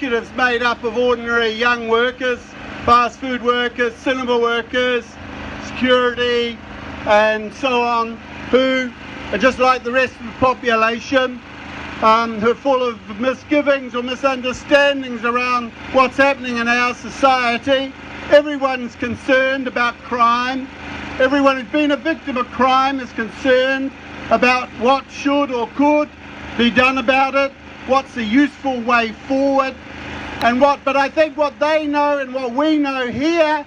executives made up of ordinary young workers, fast food workers, cinema workers, security, and so on, who are just like the rest of the population, who are full of misgivings or misunderstandings around what's happening in our society. Everyone's concerned about crime. Everyone who's been a victim of crime is concerned about what should or could be done about it, what's the useful way forward, but I think what they know and what we know here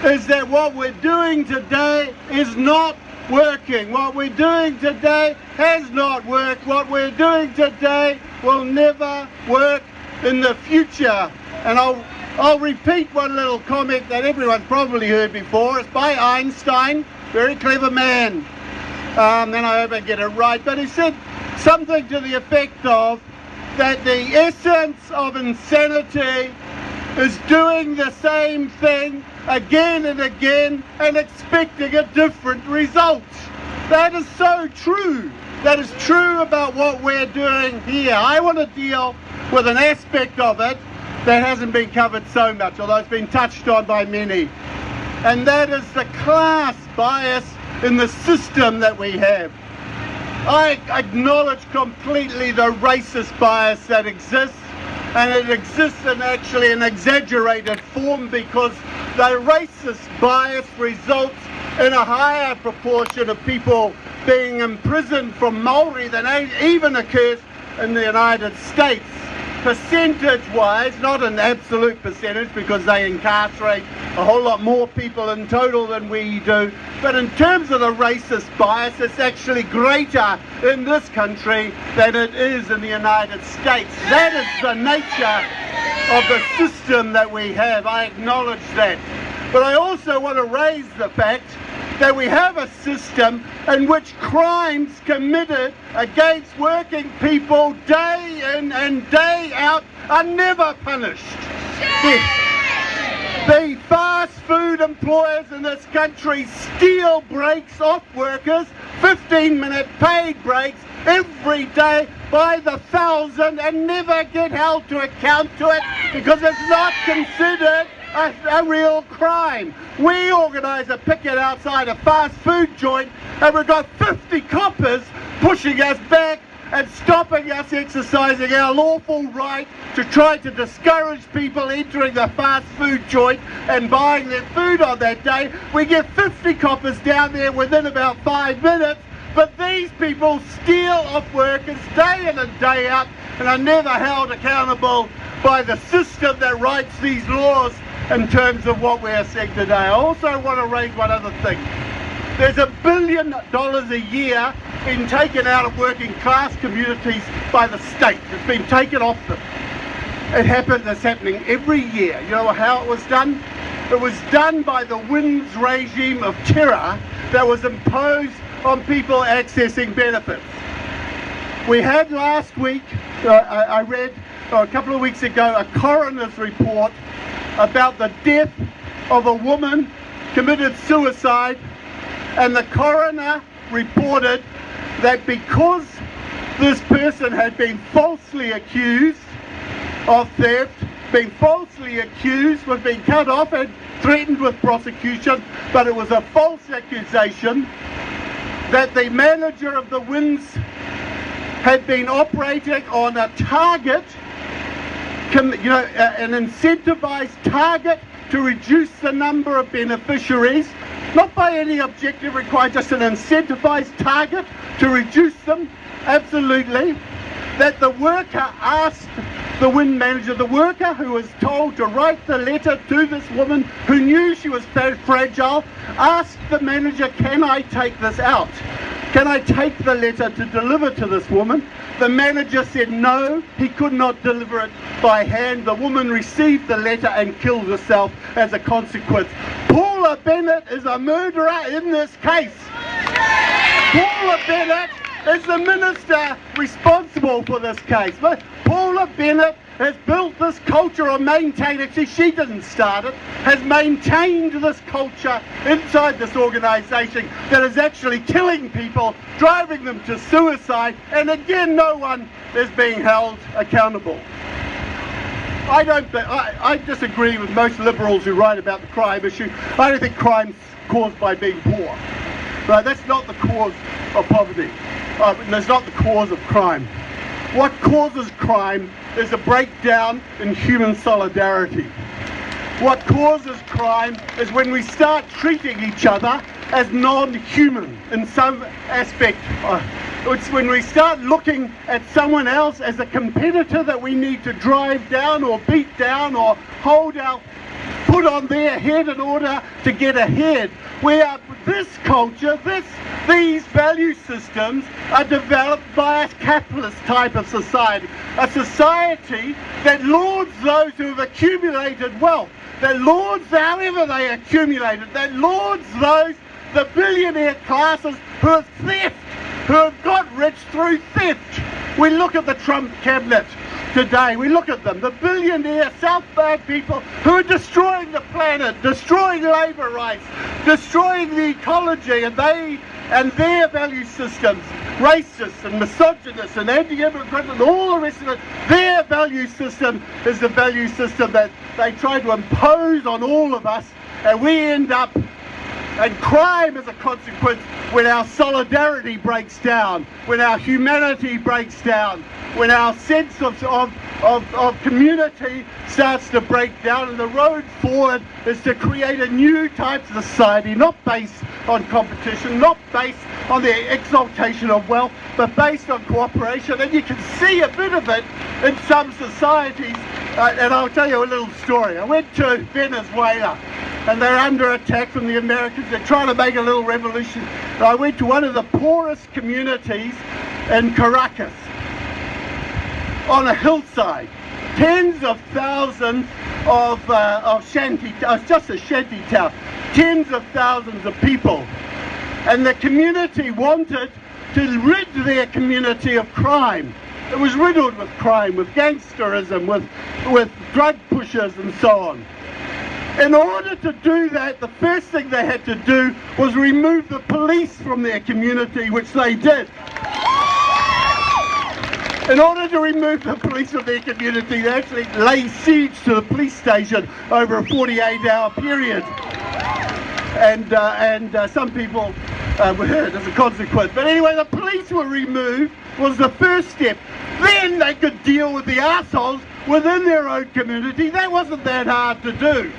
is that what we're doing today is not working. What we're doing today has not worked. What we're doing today will never work in the future. And I'll repeat one little comment that everyone's probably heard before. It's by Einstein, very clever man. And I hope I get it right. But he said something to the effect of that the essence of insanity is doing the same thing again and again and expecting a different result. That is so true. That is true about what we're doing here. I want to deal with an aspect of it that hasn't been covered so much, although it's been touched on by many. And that is the class bias in the system that we have. I acknowledge completely the racist bias that exists, and it exists in actually an exaggerated form because the racist bias results in a higher proportion of people being imprisoned from Maori than even occurs in the United States. Percentage-wise, not an absolute percentage because they incarcerate a whole lot more people in total than we do, but in terms of the racist bias, it's actually greater in this country than it is in the United States. That is the nature of the system that we have. I acknowledge that. But I also want to raise the fact that we have a system in which crimes committed against working people day in and day out are never punished. The fast food employers in this country steal breaks off workers, 15-minute paid breaks every day by the thousand and never get held to account to it because it's not considered a real crime. We organise a picket outside a fast food joint and we've got 50 coppers pushing us back and stopping us exercising our lawful right to try to discourage people entering the fast food joint and buying their food on that day. We get 50 coppers down there within about 5 minutes, but these people steal off workers day in and day out and are never held accountable by the system that writes these laws in terms of what we're seeing today. I also want to raise one other thing. There's $1 billion a year being taken out of working class communities by the state. It's been taken off them. It's happening every year. You know how it was done? It was done by the WINS regime of terror that was imposed on people accessing benefits. We had last week, I read a couple of weeks ago, a coroner's report about the death of a woman committed suicide, and the coroner reported that because this person had been falsely accused of theft, being falsely accused, was being cut off and threatened with prosecution, but it was a false accusation, that the manager of the WINS had been operating on a target, an incentivized target to reduce the number of beneficiaries, not by any objective required, just an incentivized target to reduce them, absolutely. That the worker asked the WIN manager, the worker who was told to write the letter to this woman who knew she was fragile, asked the manager, can I take this out? Can I take the letter to deliver to this woman? The manager said no, he could not deliver it by hand. The woman received the letter and killed herself as a consequence. Paula Bennett is a murderer in this case. Paula Bennett is the minister responsible for this case. But Paula Bennett has built this culture or maintained it. She didn't start it, has maintained this culture inside this organisation that is actually killing people, driving them to suicide, and again no one is being held accountable. I disagree with most liberals who write about the crime issue. I don't think crime's caused by being poor. No, that's not the cause of poverty. That's not the cause of crime. What causes crime is a breakdown in human solidarity. What causes crime is when we start treating each other as non-human in some aspect. It's when we start looking at someone else as a competitor that we need to drive down or beat down or hold our foot on their head in order to get ahead. This culture, these value systems are developed by a capitalist type of society. A society that lauds those who have accumulated wealth, that lauds however they accumulate it, that lauds the billionaire classes who have got rich through theft. We look at the Trump cabinet today, we look at them, the billionaire self-made people who are destroying the planet, destroying labour rights, destroying the ecology, and their value systems, racist and misogynist and anti-immigrant and all the rest of it, their value system is the value system that they try to impose on all of us, and we end up, and crime is a consequence when our solidarity breaks down, when our humanity breaks down, when our sense of community starts to break down. And the road forward is to create a new type of society, not based on competition, not based on the exaltation of wealth, but based on cooperation. And you can see a bit of it in some societies. And I'll tell you a little story. I went to Venezuela, and they're under attack from the Americans. They're trying to make a little revolution. And I went to one of the poorest communities in Caracas, on a hillside. Tens of thousands of shanty, just a shanty town. Tens of thousands of people. And the community wanted to rid their community of crime. It was riddled with crime, with gangsterism, with drug pushers and so on. In order to do that, the first thing they had to do was remove the police from their community, which they did. In order to remove the police from their community, they actually laid siege to the police station over a 48-hour period. And some people were hurt as a consequence. But anyway, the police were removed, was the first step. Then they could deal with the assholes within their own community. That wasn't that hard to do.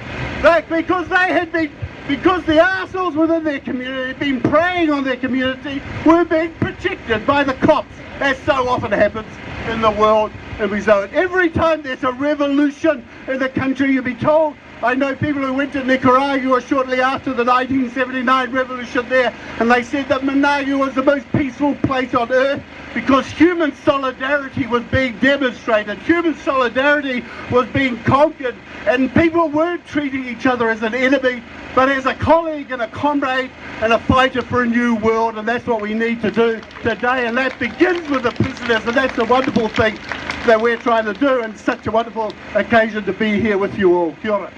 Because the assholes within their community had been preying on their community, were being protected by the cops, as so often happens in the world. And so every time there's a revolution in the country, you'll be told. I know people who went to Nicaragua shortly after the 1979 revolution there, and they said that Managua was the most peaceful place on earth because human solidarity was being demonstrated, human solidarity was being conquered, and people weren't treating each other as an enemy, but as a colleague and a comrade and a fighter for a new world. And that's what we need to do today, and that begins with the prisoners, and that's a wonderful thing that we're trying to do, and such a wonderful occasion to be here with you all. Kia ora.